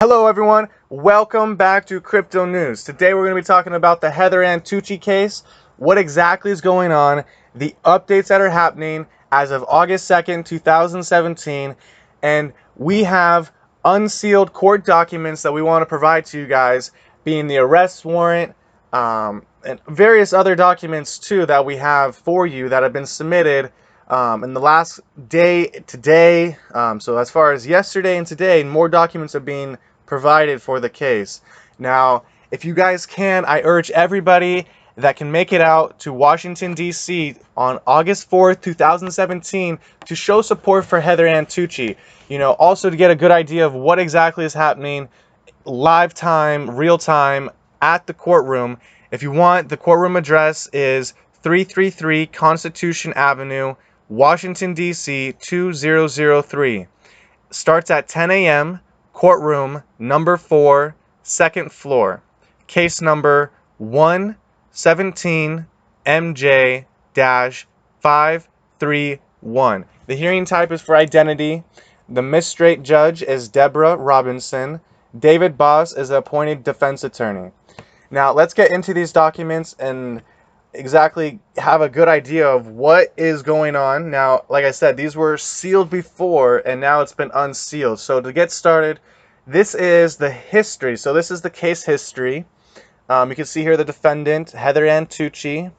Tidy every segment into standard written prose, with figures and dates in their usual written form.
Hello everyone, welcome back to Crypto News. Today we're going to be talking about the Heather Ann Tucci case, what exactly is going on, the updates that are happening as of August 2nd, 2017, and we have unsealed court documents that we want to provide to you guys, being the arrest warrant, and various other documents too that we have for you that have been submitted in the last day today. So as far as yesterday and today, more documents are being provided for the case. Now, if you guys can, I urge everybody that can make it out to Washington, D.C. on August 4th, 2017 to show support for Heather Ann Tucci. Also to get a good idea of what exactly is happening live time, real time at the courtroom. If you want, the courtroom address is 333 Constitution Avenue, Washington, D.C. 2003. Starts at 10 a.m. Courtroom number 4, second floor. Case number 117 MJ-531. The hearing type is for identity. The magistrate judge is Deborah Robinson. David Boss is the appointed defense attorney. Now, let's get into these documents and exactly have a good idea of what is going on. Now, like I said, these were sealed before and now it's been unsealed. So to get started, this is the history. So this is the case history. You can see here the defendant, Heather Ann Tucci,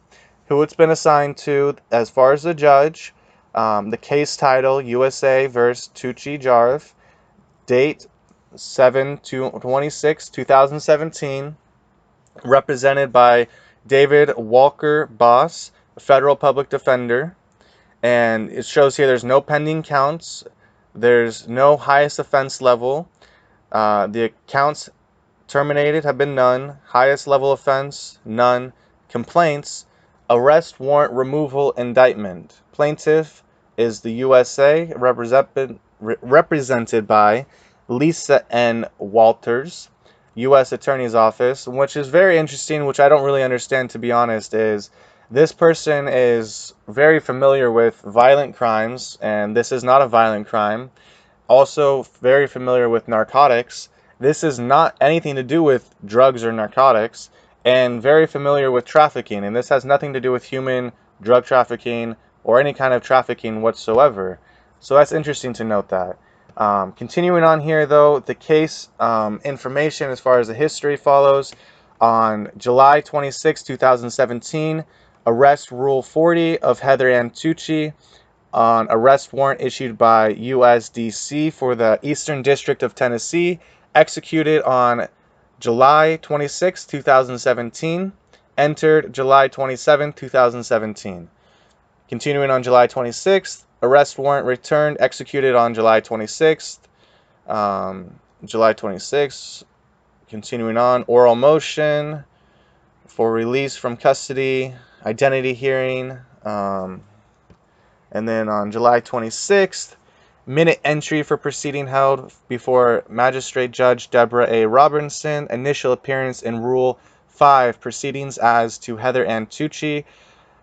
who it's been assigned to as far as the judge. The case title, USA versus Tucci Jarv. Date 7/26/2017. Represented by David Walker Boss, federal public defender. And it shows here there's no pending counts. There's no highest offense level. The counts terminated have been none. Highest level offense, none. Complaints, arrest warrant removal indictment. Plaintiff is the USA, represented by Lisa N. Walters, U.S. Attorney's Office. Which is very interesting, which I don't really understand, to be honest, is this person is very familiar with violent crimes, and this is not a violent crime. Also very familiar with narcotics. This is not anything to do with drugs or narcotics, and very familiar with trafficking, and this has nothing to do with human drug trafficking or any kind of trafficking whatsoever. So that's interesting to note that. Continuing on here, though, the case information as far as the history follows. On July 26, 2017, arrest Rule 40 of Heather Ann Tucci on arrest warrant issued by USDC for the Eastern District of Tennessee, executed on July 26, 2017, entered July 27, 2017. Continuing on July 26th, arrest warrant returned, executed on July 26th. July 26th. Continuing on, oral motion for release from custody, identity hearing. And then on July 26th, minute entry for proceeding held before Magistrate Judge Deborah A. Robinson. Initial appearance in Rule 5 proceedings as to Heather Ann Tucci.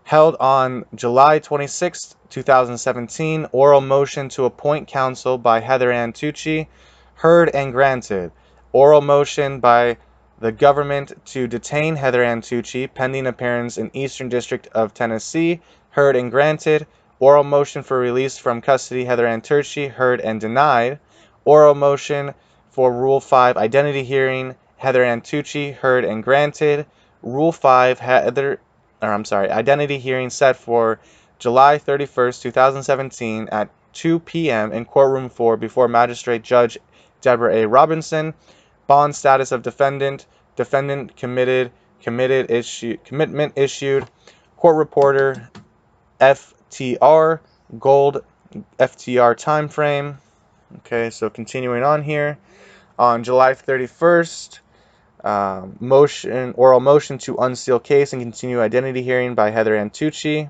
Held on July 26, 2017. Oral motion to appoint counsel by Heather Ann Tucci. Heard and granted. Oral motion by the government to detain Heather Ann Tucci pending appearance in Eastern District of Tennessee. Heard and granted. Oral motion for release from custody, Heather Ann Tucci, heard and denied. Oral motion for Rule 5 identity hearing, Heather Ann Tucci, heard and granted. Rule 5 identity hearing set for July 31st, 2017 at 2 p.m. in courtroom 4 before Magistrate Judge Deborah A. Robinson. Bond status of defendant. Defendant commitment issued. Court reporter FTR, gold FTR time frame. Okay, so continuing on here. On July 31st, oral motion to unseal case and continue identity hearing by Heather Ann Tucci.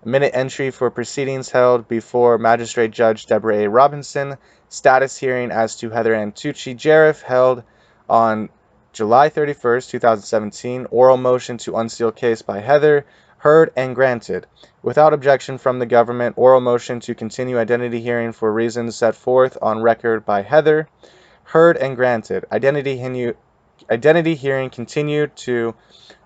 Minute entry for proceedings held before Magistrate Judge Deborah A. Robinson. Status hearing as to Heather Ann Tucci Jaref held on July 31st, 2017. Oral motion to unseal case by Heather. Heard and granted. Without objection from the government, oral motion to continue identity hearing for reasons set forth on record by Heather. heard and granted. Identity hearing continued to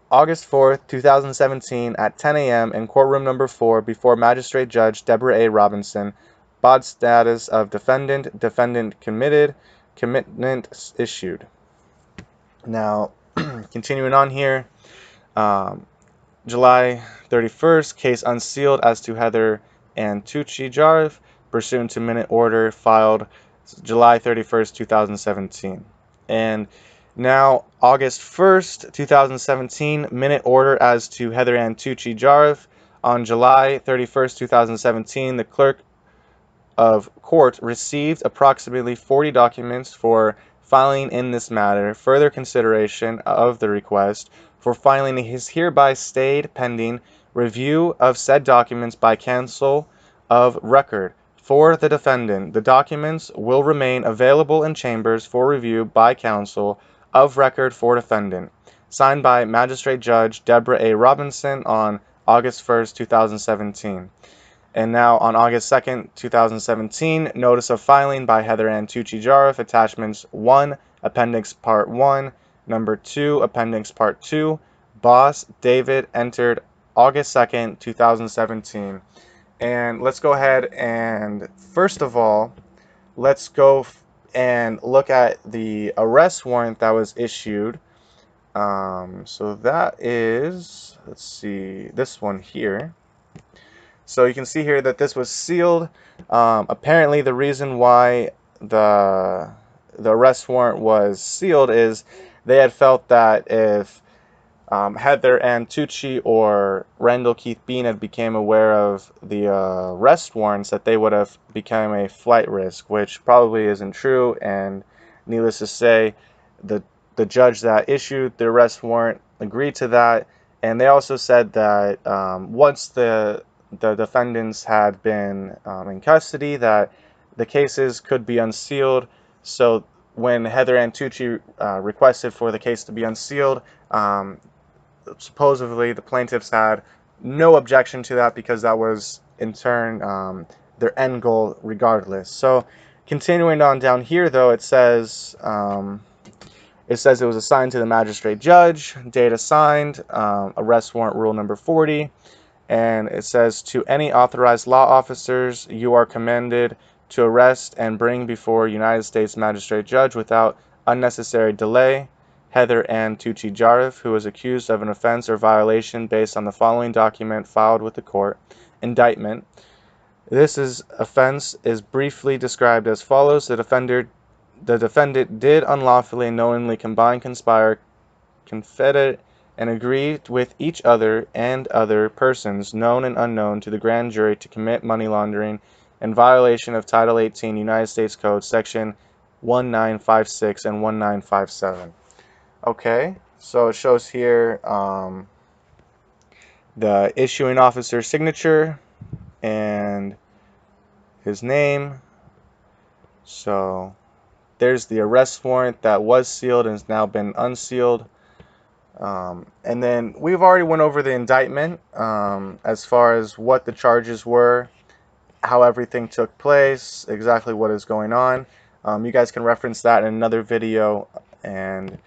August 4th, 2017 at 10 a.m. in courtroom number 4 before Magistrate Judge Deborah A. Robinson. Bod status of defendant. Defendant committed. Commitment issued. Now, continuing on here, July 31st, case unsealed as to Heather Ann Tucci Jarv, pursuant to minute order filed July 31st, 2017. And now, August 1st, 2017, minute order as to Heather Ann Tucci Jarv. On July 31st, 2017, the clerk of court received approximately 40 documents for filing in this matter. Further consideration of the request for filing is hereby stayed pending review of said documents by counsel of record for the defendant. The documents will remain available in chambers for review by counsel of record for defendant. Signed by Magistrate Judge Deborah A. Robinson on August 1st, 2017. And now on August 2nd, 2017, notice of filing by Heather Ann Tucci Jarv, attachments 1, appendix part 1, number 2, appendix part 2, boss David, entered August 2nd, 2017. And let's go ahead and, first of all, let's go and look at the arrest warrant that was issued. So that is, let's see, this one here. So you can see here that this was sealed. Apparently the reason why the arrest warrant was sealed is they had felt that if Heather Ann Tucci or Randall Keith Bean had became aware of the arrest warrants, that they would have become a flight risk, which probably isn't true. And needless to say, the judge that issued the arrest warrant agreed to that. And they also said that once the defendants had been in custody, that the cases could be unsealed. So when Heather Ann Tucci requested for the case to be unsealed, supposedly the plaintiffs had no objection to that because that was in turn their end goal regardless. So continuing on down here, though, it says it was assigned to the magistrate judge, date assigned, arrest warrant rule number 40. And it says, to any authorized law officers, you are commanded to arrest and bring before United States Magistrate Judge without unnecessary delay Heather Ann Tucci Jarv, who is accused of an offense or violation based on the following document filed with the court. Indictment. This offense is briefly described as follows. The defendant did unlawfully and knowingly combine, conspire, confederate, and agree with each other and other persons, known and unknown, to the grand jury to commit money laundering in violation of Title 18 United States Code, Section 1956 and 1957. Okay, so it shows here the issuing officer's signature and his name. So there's the arrest warrant that was sealed and has now been unsealed. And then we've already went over the indictment as far as what the charges were, how everything took place, exactly what is going on. You guys can reference that in another video. And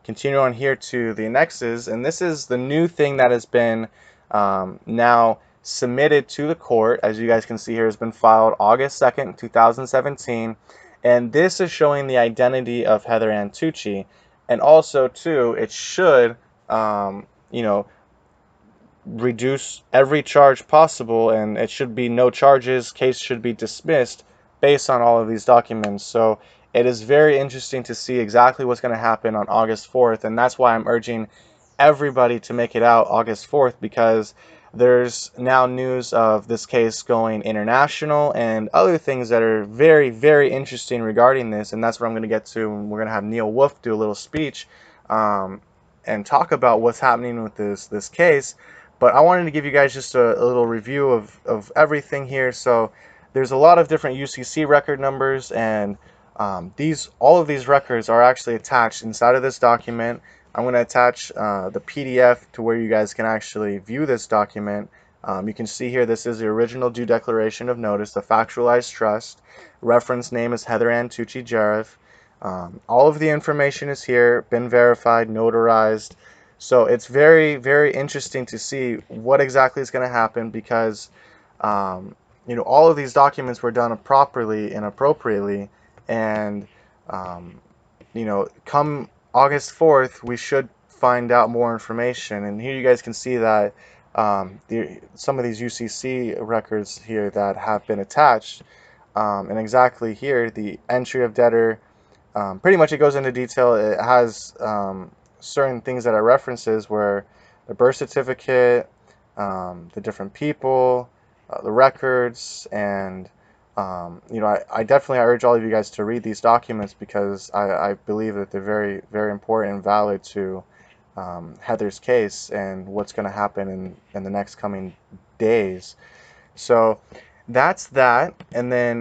continue on here to the annexes. And this is the new thing that has been now submitted to the court. As you guys can see here, has been filed August 2nd, 2017. And this is showing the identity of Heather Ann Tucci. And also, too, it should, reduce every charge possible, and it should be no charges, case should be dismissed based on all of these documents. So it is very interesting to see exactly what's going to happen on August 4th, and that's why I'm urging everybody to make it out August 4th, because there's now news of this case going international and other things that are very, very interesting regarding this, and that's what I'm going to get to. We're going to have Neil Wolfe do a little speech and talk about what's happening with this case. But I wanted to give you guys just a little review of everything here. So there's a lot of different UCC record numbers, and all of these records are actually attached inside of this document. I'm going to attach the PDF to where you guys can actually view this document. You can see here, this is the original due declaration of notice, the factualized trust. Reference name is Heather Ann Tucci Jarv. All of the information is here, been verified, notarized. So it's very, very interesting to see what exactly is going to happen because, um, all of these documents were done properly and appropriately. And, um, come August 4th, we should find out more information. And here you guys can see that some of these UCC records here that have been attached. And exactly here, the entry of debtor. Pretty much it goes into detail. It has certain things that it references where the birth certificate, the different people, the records, and I definitely urge all of you guys to read these documents because I believe that they're very, very important and valid to Heather's case and what's going to happen in the next coming days. So that's that, and then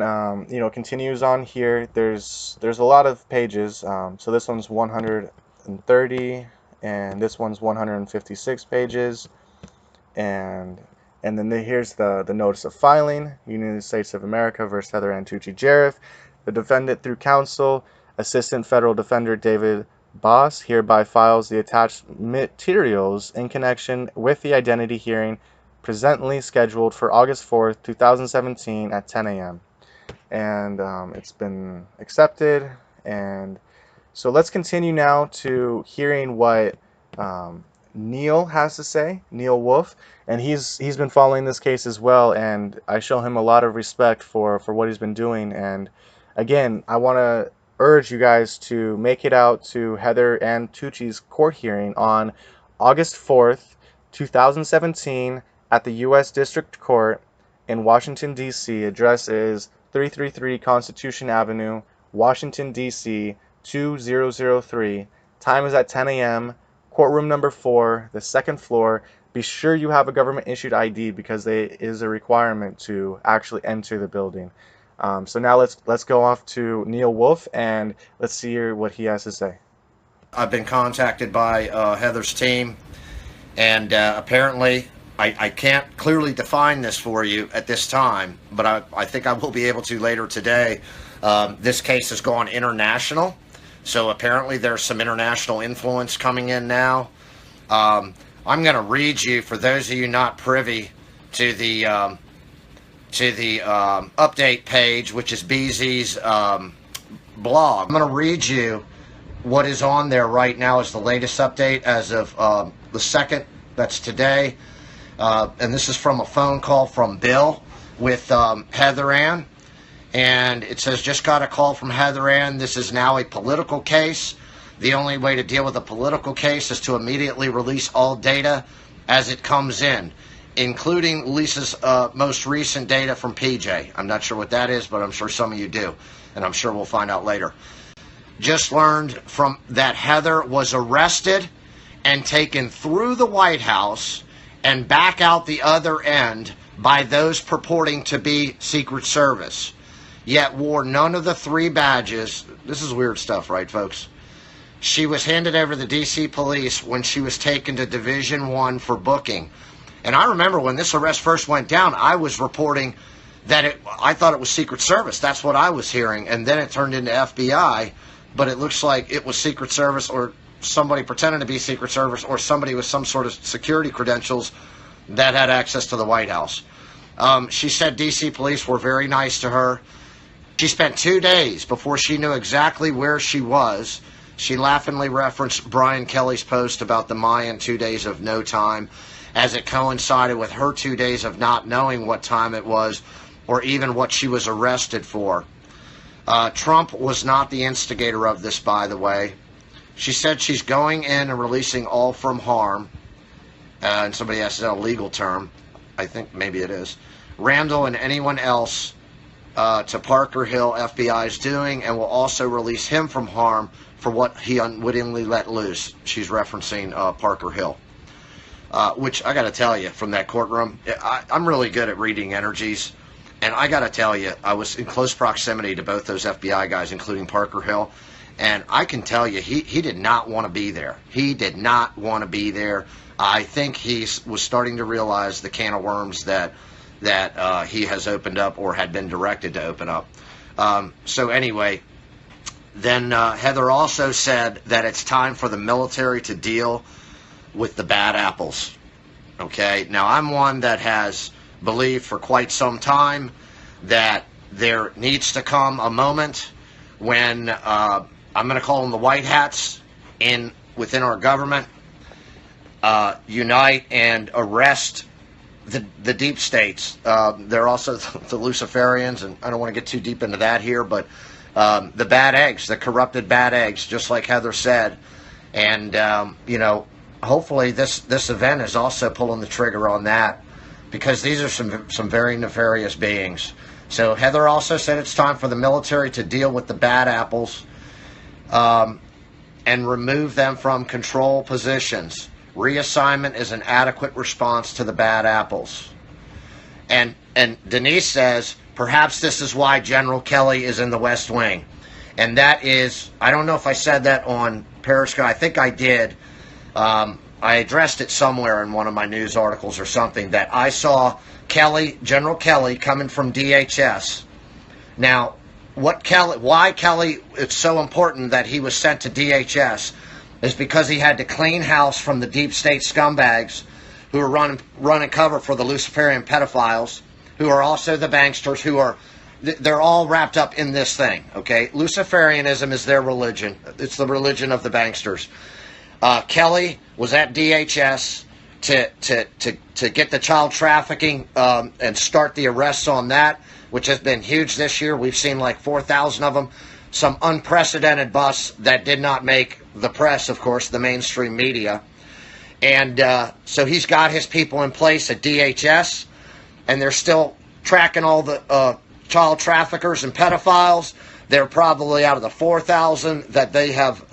continues on here. There's a lot of pages. So this one's 130, and this one's 156 pages, and then here's the notice of filing. United States of America versus Heather Ann Tucci Jareth. The defendant through counsel, Assistant Federal Defender David Boss, hereby files the attached materials in connection with the identity hearing presently scheduled for August 4th, 2017 at 10 a.m. And it's been accepted. And so let's continue now to hearing what Neil has to say, Neil Wolfe. And he's been following this case as well. And I show him a lot of respect for what he's been doing. And again, I want to urge you guys to make it out to Heather Ann Tucci's court hearing on August 4th, 2017 at the U.S. District Court in Washington, D.C. Address is 333 Constitution Avenue, Washington, D.C. 2003. Time is at 10 a.m. Courtroom number 4, the second floor. Be sure you have a government-issued ID because there is a requirement to actually enter the building. So now let's go off to Neil Wolfe and let's see what he has to say. I've been contacted by Heather's team, and apparently I can't clearly define this for you at this time, but I think I will be able to later today. This case has gone international, so apparently there's some international influence coming in now. I'm going to read you, for those of you not privy to the update page, which is BZ's blog. I'm going to read you what is on there right now as the latest update as of the 2nd. That's today. And this is from a phone call from Bill with Heather Ann. And it says, just got a call from Heather Ann. This is now a political case. The only way to deal with a political case is to immediately release all data as it comes in, including Lisa's most recent data from PJ. I'm not sure what that is, but I'm sure some of you do, and I'm sure we'll find out later. Just learned from that Heather was arrested and taken through the White House and back out the other end by those purporting to be Secret Service, yet wore none of the 3 badges. This is weird stuff, right, folks? She was handed over to the D.C. police when she was taken to Division 1 for booking. And I remember when this arrest first went down, I was reporting that I thought it was Secret Service. That's what I was hearing. And then it turned into FBI, but it looks like it was Secret Service or somebody pretending to be Secret Service or somebody with some sort of security credentials that had access to the White House. She said D.C. police were very nice to her. She spent 2 days before she knew exactly where she was. She laughingly referenced Brian Kelly's post about the Mayan 2 days of no time, as it coincided with her 2 days of not knowing what time it was or even what she was arrested for. Trump was not the instigator of this, by the way. She said she's going in and releasing all from harm, and somebody asked, is that a legal term? I think maybe it is. Randall and anyone else to Parker Hill FBI is doing, and will also release him from harm for what he unwittingly let loose. She's referencing Parker Hill. Which I got to tell you, from that courtroom, I'm really good at reading energies. And I got to tell you, I was in close proximity to both those FBI guys, including Parker Hill. And I can tell you, he did not want to be there. He did not want to be there. I think he was starting to realize the can of worms that he has opened up or had been directed to open up. So anyway, then Heather also said that it's time for the military to deal with the bad apples. Okay, now I'm one that has believed for quite some time that there needs to come a moment when I'm going to call them the white hats within our government unite and arrest the deep states. They're also the Luciferians, and I don't want to get too deep into that here, but the bad eggs, the corrupted bad eggs, just like Heather said. And, hopefully this event is also pulling the trigger on that, because these are some very nefarious beings. So Heather also said it's time for the military to deal with the bad apples and remove them from control positions. Reassignment is an adequate response to the bad apples. And Denise says, perhaps this is why General Kelly is in the West Wing. And that is, I don't know if I said that on Periscope. I think I did. I addressed it somewhere in one of my news articles or something, that I saw General Kelly coming from DHS. Now, why Kelly, it's so important that he was sent to DHS is because he had to clean house from the deep state scumbags who are running cover for the Luciferian pedophiles, who are also the banksters, they're all wrapped up in this thing, okay? Luciferianism is their religion. It's the religion of the banksters. Kelly was at DHS to get the child trafficking and start the arrests on that, which has been huge this year. We've seen like 4,000 of them. Some unprecedented busts that did not make the press, of course, the mainstream media. And so he's got his people in place at DHS, and they're still tracking all the child traffickers and pedophiles. They're probably, out of the 4,000 that they have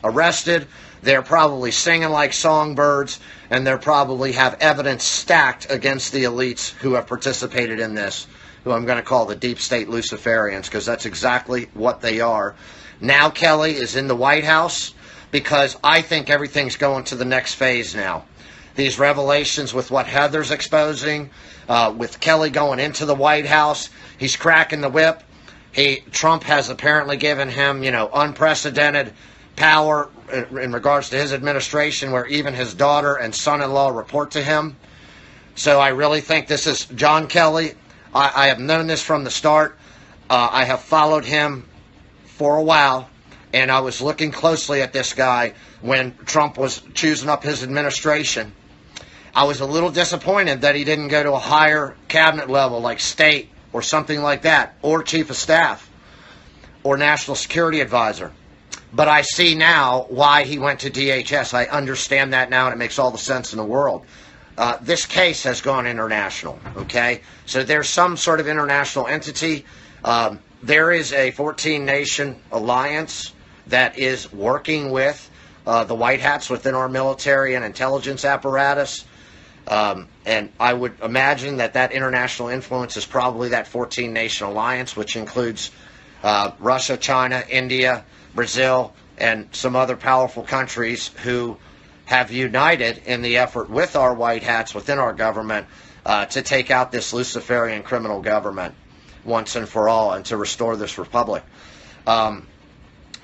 arrested, they're probably singing like songbirds, and they probably have evidence stacked against the elites who have participated in this, who I'm going to call the deep state Luciferians, because that's exactly what they are. Now Kelly is in the White House, because I think everything's going to the next phase now. These revelations with what Heather's exposing, with Kelly going into the White House, he's cracking the whip. Trump has apparently given him, unprecedented power in regards to his administration, where even his daughter and son-in-law report to him. So I really think this is John Kelly. I have known this from the start. I have followed him for a while, and I was looking closely at this guy when Trump was choosing up his administration. I was a little disappointed that he didn't go to a higher cabinet level, like state or something like that, or chief of staff or national security advisor. But I see now why he went to DHS. I understand that now, and it makes all the sense in the world. This case has gone international, okay? So there's some sort of international entity. There is a 14-nation alliance that is working with the White Hats within our military and intelligence apparatus. And I would imagine that international influence is probably that 14-nation alliance, which includes Russia, China, India, Brazil, and some other powerful countries who have united in the effort with our White Hats within our government to take out this Luciferian criminal government once and for all, and to restore this republic.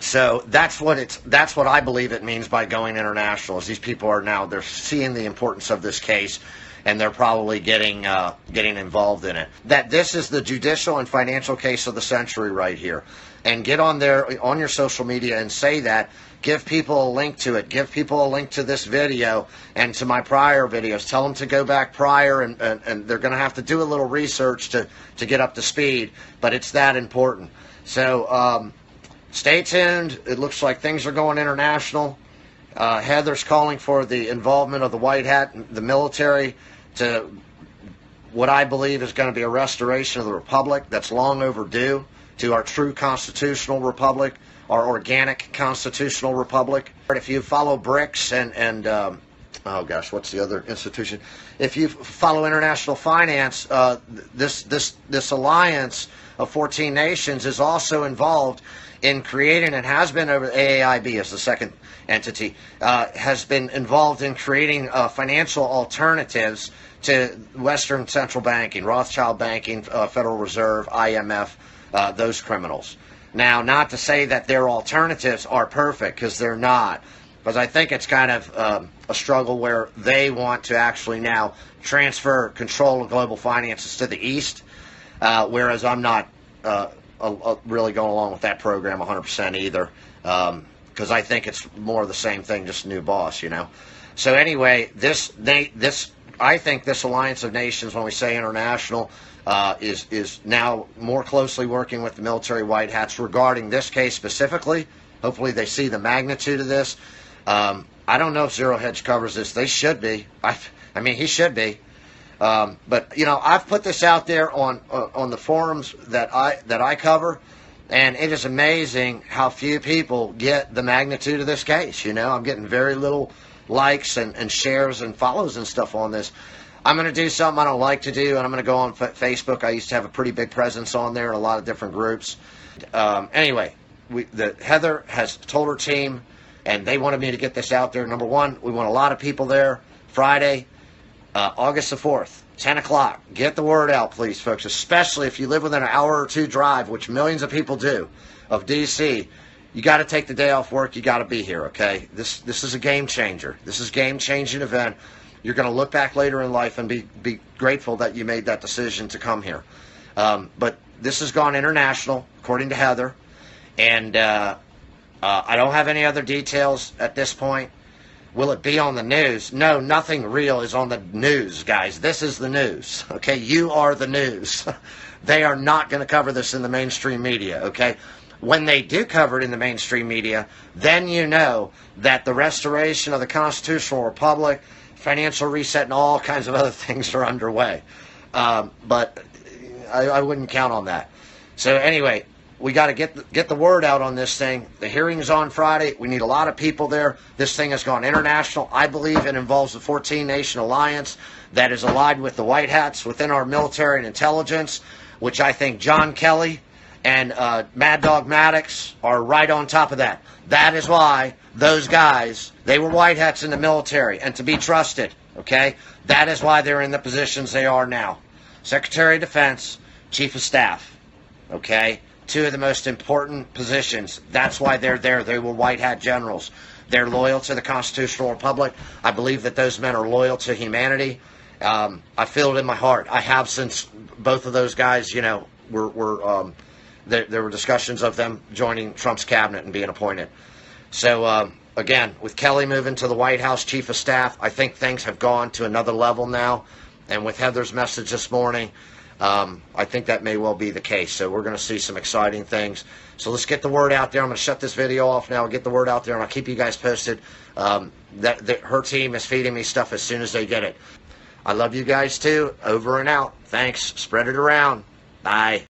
So that's what I believe it means by going international. Is these people they're seeing the importance of this case, and they're probably getting involved in it. That this is the judicial and financial case of the century right here. And get on your social media and say that. Give people a link to it. Give people a link to this video and to my prior videos. Tell them to go back prior, and they're going to have to do a little research to get up to speed. But it's that important. So stay tuned. It looks like things are going international. Heather's calling for the involvement of the White Hat, the military, to what I believe is going to be a restoration of the republic that's long overdue, to our true constitutional republic, our organic constitutional republic. If you follow BRICS and oh gosh, what's the other institution? If you follow international finance, this alliance of 14 nations is also involved in creating, and has been over AAIB as the second entity, has been involved in creating financial alternatives to Western central banking, Rothschild banking, Federal Reserve, IMF, those criminals. Now, not to say that their alternatives are perfect, because they're not. Because I think it's kind of a struggle where they want to actually now transfer control of global finances to the East, whereas I'm not really going along with that program 100% either, because I think it's more of the same thing, just a new boss, you know. So anyway, I think this alliance of nations, when we say international, is now more closely working with the military white hats regarding this case specifically. Hopefully they see the magnitude of this. I don't know if Zero Hedge covers this. They should be. I mean, he should be. But you know, I've put this out there on the forums that I cover, and it is amazing how few people get the magnitude of this case. You know, I'm getting very little likes and shares and follows and stuff on this. I'm going to do something I don't like to do, and I'm going to go on Facebook. I used to have a pretty big presence on there in a lot of different groups. Anyway, Heather has told her team, and they wanted me to get this out there. Number one, we want a lot of people there Friday, August the 4th, 10 o'clock. Get the word out, please, folks, especially if you live within an hour or two drive, which millions of people do, of D.C. You got to take the day off work. You got to be here, okay? This is a game changer. This is a game-changing event. You're going to look back later in life and be grateful that you made that decision to come here. But this has gone international, according to Heather, and I don't have any other details at this point. Will it be on the news? No, nothing real is on the news, guys. This is the news, okay? You are the news. They are not going to cover this in the mainstream media, okay? When they do cover it in the mainstream media, then you know that the restoration of the constitutional republic, financial reset, and all kinds of other things are underway. But I wouldn't count on that. So anyway, we got to get the word out on this thing. The hearing is on Friday. We need a lot of people there. This thing has gone international. I believe it involves the 14-nation alliance that is allied with the white hats within our military and intelligence, which I think John Kelly and Mad Dog Maddox are right on top of that. That is why those guys, they were white hats in the military and to be trusted, okay? That is why they're in the positions they are now. Secretary of Defense, Chief of Staff, okay? Two of the most important positions. That's why they're there. They were white hat generals. They're loyal to the constitutional republic. I believe that those men are loyal to humanity. I feel it in my heart. I have since both of those guys, you know, there were discussions of them joining Trump's cabinet and being appointed. So, again, with Kelly moving to the White House Chief of Staff, I think things have gone to another level now. And with Heather's message this morning, I think that may well be the case. So we're going to see some exciting things. So let's get the word out there. I'm going to shut this video off now. I'll get the word out there, and I'll keep you guys posted. That her team is feeding me stuff as soon as they get it. I love you guys, too. Over and out. Thanks. Spread it around. Bye.